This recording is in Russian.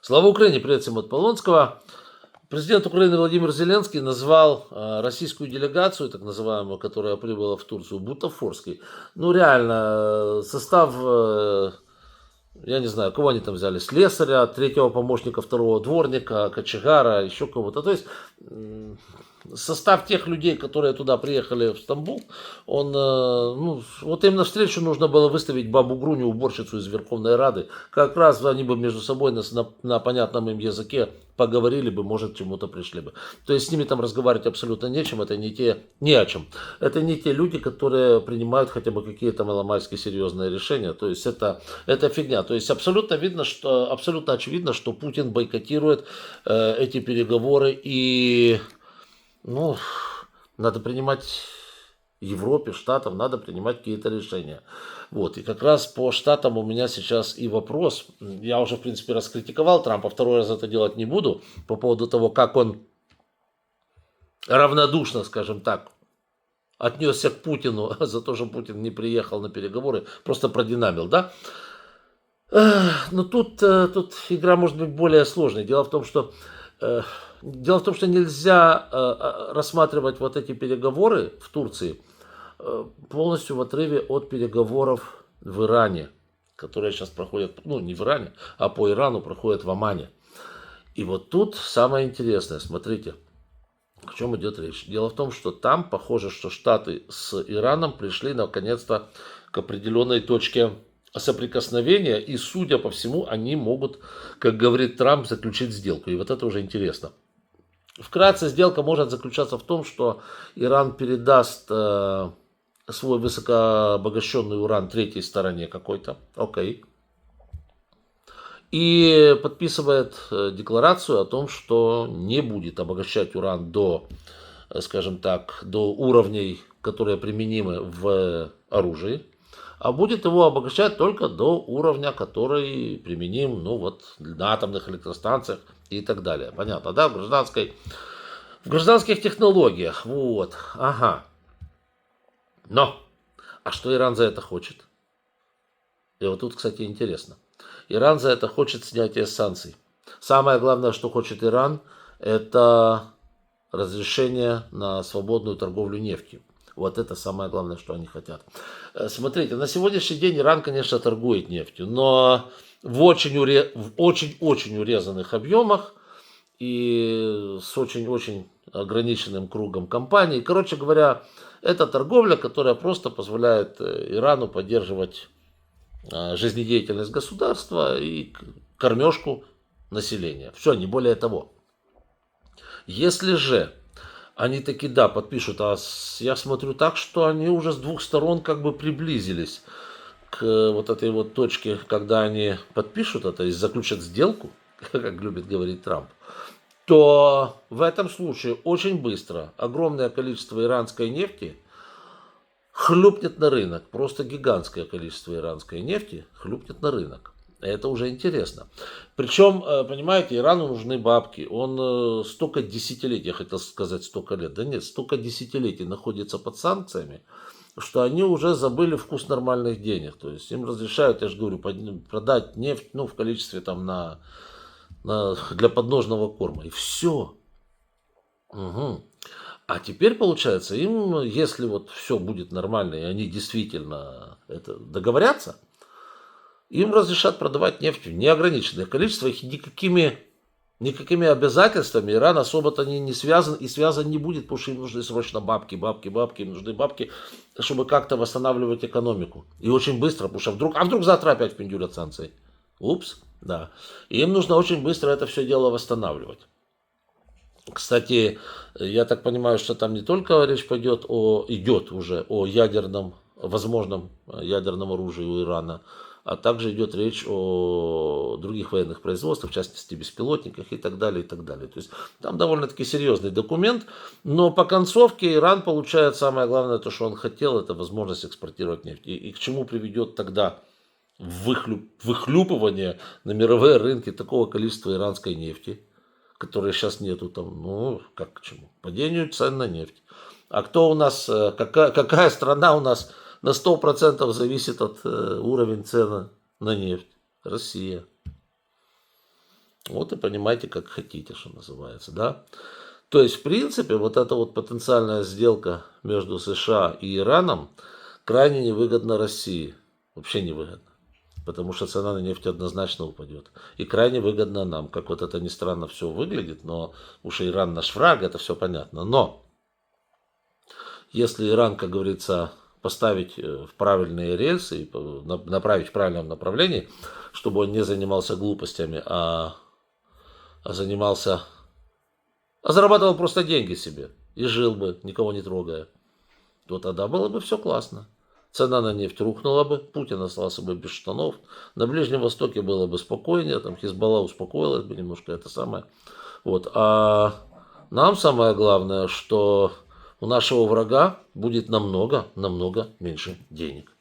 Слава Украине! Привет всем от Полонского. Президент Украины Владимир Зеленский назвал российскую делегацию, так называемую, которая прибыла в Турцию, бутафорской. Ну, реально, состав, я не знаю, кого они там взяли, слесаря, третьего помощника, второго дворника, кочегара, еще кого-то. То есть состав тех людей, которые туда приехали в Стамбул, он, ну, вот им навстречу нужно было выставить бабу Груню, уборщицу из Верховной Рады. Как раз они бы между собой на понятном им языке поговорили бы, может, к чему-то пришли бы. То есть с ними там разговаривать абсолютно нечем, это не о чем. Это не те люди, которые принимают хотя бы какие-то маломальски серьезные решения. То есть это фигня. То есть абсолютно очевидно, что Путин бойкотирует эти переговоры и, ну, надо принимать Европе, Штатам, надо принимать какие-то решения. Вот. И как раз по Штатам у меня сейчас и вопрос. Я уже, в принципе, раскритиковал Трампа, второй раз это делать не буду, по поводу того, как он равнодушно, скажем так, отнесся к Путину за то, что Путин не приехал на переговоры, просто продинамил, да? Но тут игра может быть более сложной. Дело в том, что нельзя рассматривать вот эти переговоры в Турции полностью в отрыве от переговоров в Иране, которые сейчас проходят, ну не в Иране, а по Ирану проходят в Омане. И вот тут самое интересное, смотрите, о чем идет речь. Дело в том, что там похоже, что Штаты с Ираном пришли наконец-то к определенной точке соприкосновения, и, судя по всему, они могут, как говорит Трамп, заключить сделку. И вот это уже интересно. Вкратце, сделка может заключаться в том, что Иран передаст свой высокообогащенный уран третьей стороне какой-то, окей, и подписывает декларацию о том, что не будет обогащать уран до, скажем так, до уровней, которые применимы в оружии, а будет его обогащать только до уровня, который применим, ну вот, на атомных электростанциях и так далее. Понятно, да? В гражданских технологиях. Вот. Ага. Но, а что Иран за это хочет? И вот тут, кстати, интересно. Иран за это хочет снятие санкций. Самое главное, что хочет Иран, это разрешение на свободную торговлю нефтью. Вот это самое главное, что они хотят. Смотрите, на сегодняшний день Иран, конечно, торгует нефтью, но в очень-очень урезанных объемах и с очень-очень ограниченным кругом компаний. Короче говоря, это торговля, которая просто позволяет Ирану поддерживать жизнедеятельность государства и кормежку населения. Все, не более того. Если же они таки, да, подпишут, а я смотрю так, что они уже с двух сторон как бы приблизились к вот этой вот точке, когда они подпишут это и заключат сделку, как любит говорить Трамп, то в этом случае очень быстро огромное количество иранской нефти хлюпнет на рынок. Просто гигантское количество иранской нефти хлюпнет на рынок. Это уже интересно. Причем, понимаете, Ирану нужны бабки. Он столько десятилетий, я хотел сказать столько лет, да нет, столько десятилетий находится под санкциями, что они уже забыли вкус нормальных денег. То есть им разрешают, я же говорю, продать нефть, ну, в количестве там для подножного корма. И все. Угу. А теперь, получается, им, если вот все будет нормально, и они действительно это договорятся, им разрешат продавать нефть в неограниченное количество, их никакими обязательствами Иран особо-то не связан, и связан не будет, потому что им нужны срочно бабки, им нужны бабки, чтобы как-то восстанавливать экономику. И очень быстро, потому что вдруг завтра опять впендюрят санкции. Упс, да. И им нужно очень быстро это все дело восстанавливать. Кстати, я так понимаю, что там не только речь идет уже о возможном ядерном оружии у Ирана, а также идет речь о других военных производствах, в частности беспилотниках и так далее, и так далее. То есть там довольно-таки серьезный документ, но по концовке Иран получает самое главное, то, что он хотел, это возможность экспортировать нефть. И к чему приведет тогда выхлюпывание на мировые рынки такого количества иранской нефти, которой сейчас нету там, ну, как к чему? Падению цен на нефть. А кто у нас, какая страна у нас на 100% зависит от уровня цен на нефть? Россия. Вот и понимаете, как хотите, что называется, да. То есть, в принципе, вот эта вот потенциальная сделка между США и Ираном крайне невыгодна России. Вообще невыгодна. Потому что цена на нефть однозначно упадет. И крайне выгодно нам. Как вот это ни странно все выглядит, но уж Иран наш враг, это все понятно. Но если Иран, как говорится, поставить в правильные рельсы и направить в правильном направлении, чтобы он не занимался глупостями, занимался, зарабатывал просто деньги себе и жил бы, никого не трогая, то тогда было бы все классно. Цена на нефть рухнула бы, Путин остался бы без штанов, на Ближнем Востоке было бы спокойнее, там Хизбалла успокоилась бы немножко, это самое. Вот. А нам самое главное, что у нашего врага будет намного меньше денег.